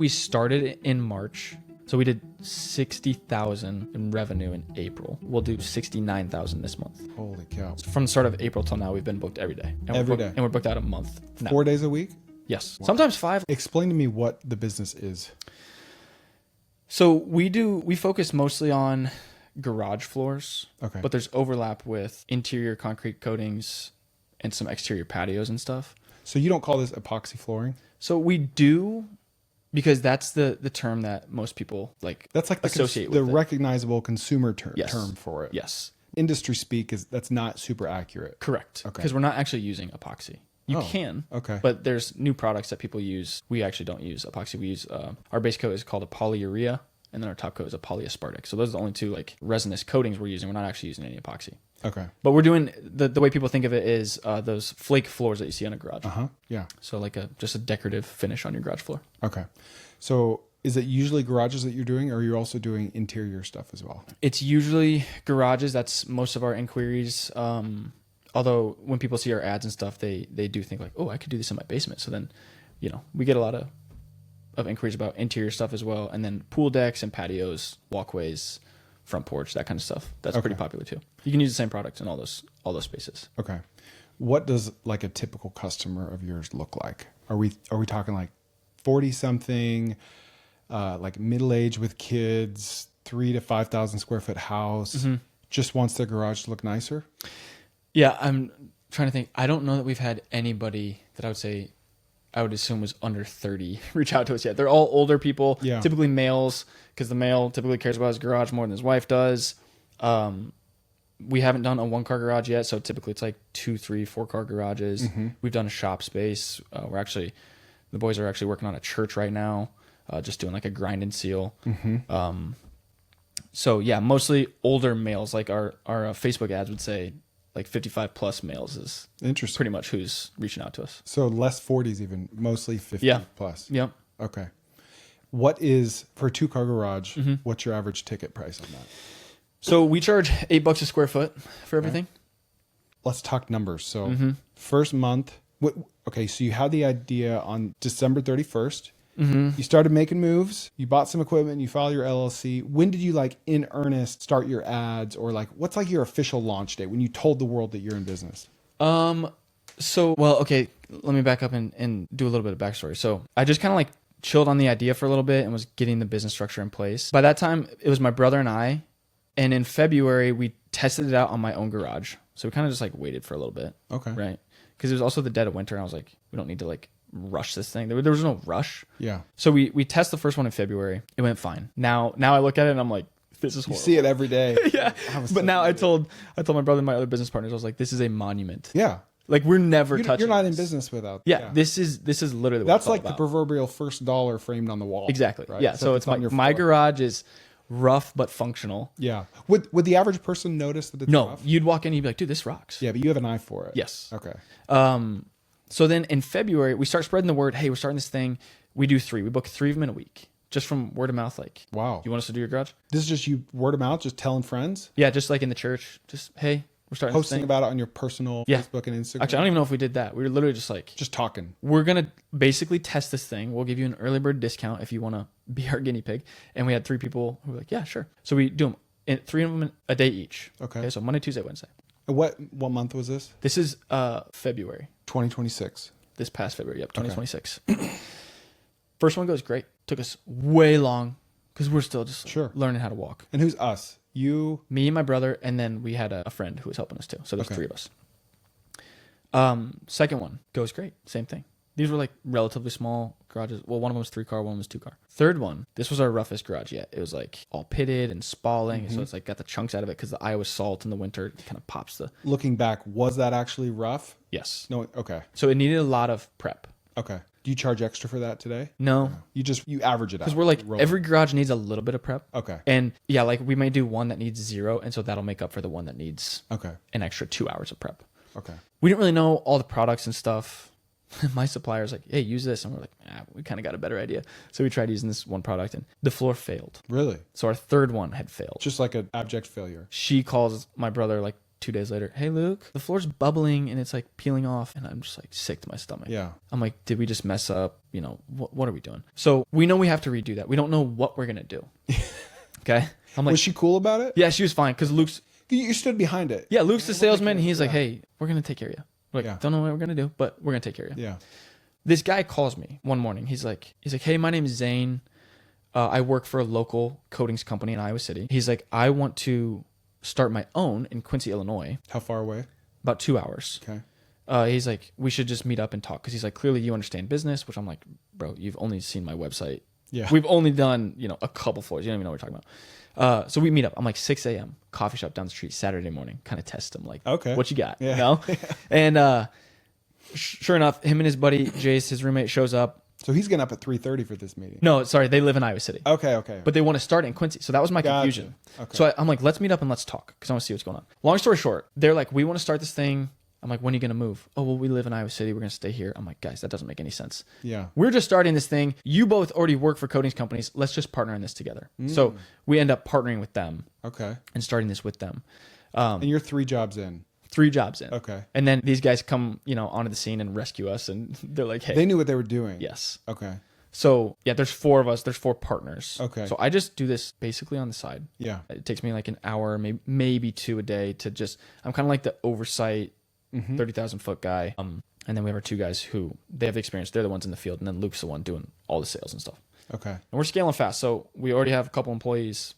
We started in March. So we did 60,000 in revenue in April. We'll do 69,000 this month. Holy cow. From the start of April till now, we've been booked every day. And Every day. And we're booked out a month now. 4 days a week? Yes. Wow. Sometimes 5. Explain to me what the business is. So we focus mostly on garage floors. Okay. But there's overlap with interior concrete coatings and some exterior patios and stuff. So you don't call this epoxy flooring? So we do, because that's the term that most people that's like associate the with recognizable consumer term for it. Yes. Industry speak that's not super accurate. Correct. Okay. Because we're not actually using epoxy. You can. Okay. But there's new products that people use. We actually don't use epoxy. We use our base coat is called a polyurea, and then our top coat is a polyaspartic. So those are the only two resinous coatings we're using. We're not actually using any epoxy. Okay. But we're doing the way people think of it is those flake floors that you see on a garage. Yeah. So just a decorative finish on your garage floor. Okay. So is it usually garages that you're doing, or are you also doing interior stuff as well? It's usually garages. That's most of our inquiries. Although when people see our ads and stuff, they do think oh, I could do this in my basement. So then, we get a lot of inquiries about interior stuff as well. And then pool decks and patios, walkways, front porch, that kind of stuff. That's pretty popular too. You can use the same product in all those spaces. Okay. What does a typical customer of yours look like? Are we talking 40 something, middle age with kids, 3,000 to 5,000 square foot house, just wants their garage to look nicer? Yeah, I'm trying to think. I don't know that we've had anybody that I would assume was under 30 reach out to us yet. They're all older people, typically males, because the male typically cares about his garage more than his wife does. We haven't done a 1-car garage yet, so typically it's 2, 3, 4-car garages. We've done a shop space. The boys are actually working on a church right now, just doing a grind and seal. So yeah, mostly older males. Our Facebook ads would say 55 plus males is interesting. Pretty much who's reaching out to us. So less 40s even, mostly 50 plus. Yep. Okay. What is, for a 2-car garage, what's your average ticket price on that? So we charge $8 a square foot for everything. Let's talk numbers. So first month, so you had the idea on December 31st. You started making moves, you bought some equipment, you filed your LLC. When did you in earnest start your ads, or what's your official launch date when you told the world that you're in business? Let me back up and do a little bit of backstory. So I just kind of chilled on the idea for a little bit and was getting the business structure in place. By that time, it was my brother and I, and in February, we tested it out on my own garage. So we kind of just waited for a little bit. Okay. Right? Because it was also the dead of winter, and I was we don't need to rush this thing. There was no rush. Yeah. So we test the first one in February. It went fine. Now I look at it and I'm this is horrible. You see it every day. Yeah. But now I told my brother and my other business partners, I was this is a monument. Yeah. We're never touching. You're not in business without. Yeah. This is literally that's what it's the proverbial first dollar framed on the wall. Exactly. Right? Yeah. So it's my garage is rough but functional. Yeah. Would the average person notice that it's rough? You'd walk in and you'd be dude, this rocks. Yeah, but you have an eye for it. Yes. Okay. So then in February, we start spreading the word. Hey, we're starting this thing. We do 3. We book 3 of them in a week, just from word of mouth. Wow. You want us to do your garage? This is just you word of mouth, just telling friends? Yeah, just in the church. Just, hey, we're starting posting this thing. About it on your personal Facebook and Instagram? Actually, I don't even know if we did that. We were literally just just talking. We're going to basically test this thing. We'll give you an early bird discount if you want to be our guinea pig. And we had 3 people who were yeah, sure. So we do them, 3 of them a day each. Okay. So Monday, Tuesday, Wednesday. What month was this? This is February. 2026. This past February, 2026. Okay. First one goes great. Took us way long because we're still just learning how to walk. And who's us? You? Me and my brother, and then we had a friend who was helping us too. So there's 3 of us. Second one goes great. Same thing. These were relatively small garages. Well, one of them was 3-car, one was 2-car. Third one, this was our roughest garage yet. It was all pitted and spalling. So it's got the chunks out of it because the Iowa salt in the winter kind of pops the... Looking back, was that actually rough? Yes. No. Okay. So it needed a lot of prep. Okay. Do you charge extra for that today? No. You average it out. Because we're every garage needs a little bit of prep. Okay. And yeah, we may do one that needs 0. And so that'll make up for the one that needs an extra 2 hours of prep. Okay. We didn't really know all the products and stuff. My supplier's hey, use this. And we're we kind of got a better idea. So we tried using this one product and the floor failed. Really? So our third one had failed. Just an abject failure. She calls my brother 2 days later, hey Luke, the floor's bubbling and it's like peeling off, and I'm just like sick to my stomach. Yeah. I'm like, did we just mess up? You know, what are we doing? So we know we have to redo that. We don't know what we're gonna do. Okay. I'm like, was she cool about it? yeah, she was fine because Luke's. You stood behind it. Yeah, Luke's the salesman. He's like, hey, we're gonna take care of you. Like, Yeah. don't know what we're gonna do, but we're gonna take care of you. Yeah. This guy calls me one morning. He's like, hey, my name is Zane. I work for a local coatings company in Iowa City. He's like, I want to start my own in Quincy, Illinois. How far away? About 2 hours. Okay. He's like, we should just meet up and talk. Cause he's like, clearly you understand business, which I'm like, bro, you've only seen my website. Yeah. We've only done, a couple floors. You don't even know what we're talking about. So we meet up. I'm like 6 a.m. coffee shop down the street, Saturday morning, kind of test him. Like, okay, what you got? Yeah. You know? And, sure enough, him and his buddy, Jace, his roommate, shows up. So he's getting up at 3:30 for this meeting. No, sorry. They live in Iowa City. Okay. But they want to start in Quincy. So that was my confusion. Okay. So I'm like, let's meet up and let's talk because I want to see what's going on. Long story short, they're like, we want to start this thing. I'm like, when are you going to move? Oh, well, we live in Iowa City. We're going to stay here. I'm like, guys, that doesn't make any sense. Yeah. We're just starting this thing. You both already work for coatings companies. Let's just partner in this together. So we end up partnering with them. Okay. And starting this with them. And you're 3 jobs in. 3 jobs in. Okay. And then these guys come, onto the scene and rescue us. And they're like, hey. They knew what they were doing. Yes. Okay. So yeah, there's 4 of us. There's 4 partners. Okay. So I just do this basically on the side. Yeah. It takes me like an hour, maybe 2 a day to just, I'm kind of like the oversight 30,000 foot guy. And then we have our 2 guys who they have the experience. They're the ones in the field. And then Luke's the one doing all the sales and stuff. Okay. And we're scaling fast. So we already have a couple employees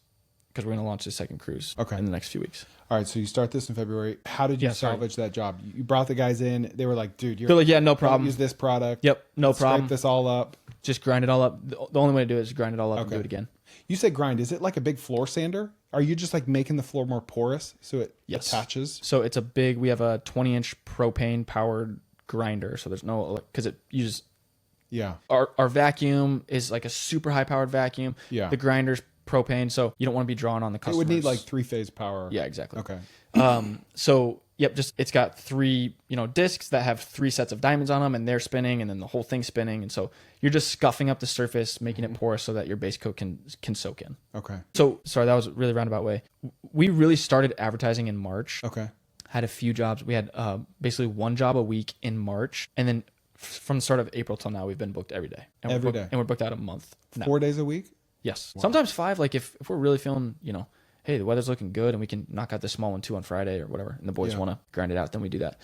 because we're going to launch the second cruise in the next few weeks. All right. So you start this in February. How did you salvage that job? You brought the guys in. They were like, dude, they're like, yeah, no problem. Use this product. Yep. No problem. Scrape this all up. Just grind it all up. The only way to do it is grind it all up and do it again. You say grind. Is it like a big floor sander? Are you just like making the floor more porous so it attaches? So it's we have a 20-inch propane powered grinder. So there's no, because it uses, our vacuum is like a super high powered vacuum. Yeah. The grinder's propane. So you don't want to be drawing on the customers. It would need like 3-phase power. Yeah, exactly. Okay. So it's got 3, discs that have 3 sets of diamonds on them and they're spinning and then the whole thing's spinning. And so you're just scuffing up the surface, making it porous so that your base coat can soak in. Okay. So sorry, that was a really roundabout way. We really started advertising in March. Okay. Had a few jobs. We had basically 1 job a week in March. And then from the start of April till now, we've been booked every day. And every day. And we're booked out a month now. 4 days a week? Yes. Wow. Sometimes 5, like if we're really feeling, hey, the weather's looking good and we can knock out this small one too on Friday or whatever, and the boys want to grind it out, then we do that.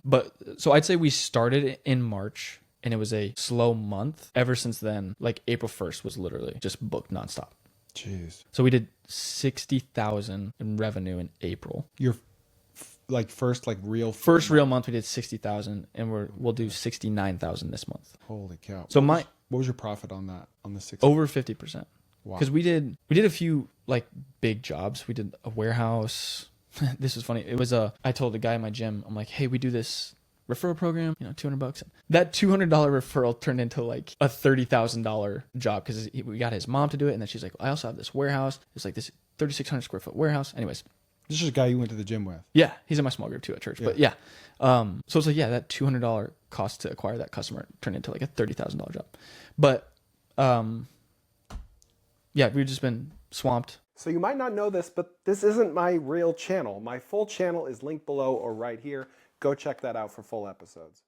But so I'd say we started in March and it was a slow month. Ever since then, like April 1st was literally just booked nonstop. Jeez. So we did 60,000 in revenue in April. Your first real month we did 60,000 and we'll do 69,000 this month. Holy cow. So what was your profit on that, on the 60? Over 50%. Wow. Because we did a few like big jobs. We did a warehouse. This was funny. It was I told the guy in my gym, I'm like, hey, we do this referral program, $200. That $200 referral turned into like a $30,000 job because we got his mom to do it. And then she's like, I also have this warehouse. It's like this 3,600 square foot warehouse. Anyways. This is a guy you went to the gym with. Yeah. He's in my small group too at church. But yeah. So it's like, that $200 cost to acquire that customer turned into like a $30,000 job. But, we've just been swamped. So you might not know this, but this isn't my real channel. My full channel is linked below or right here. Go check that out for full episodes.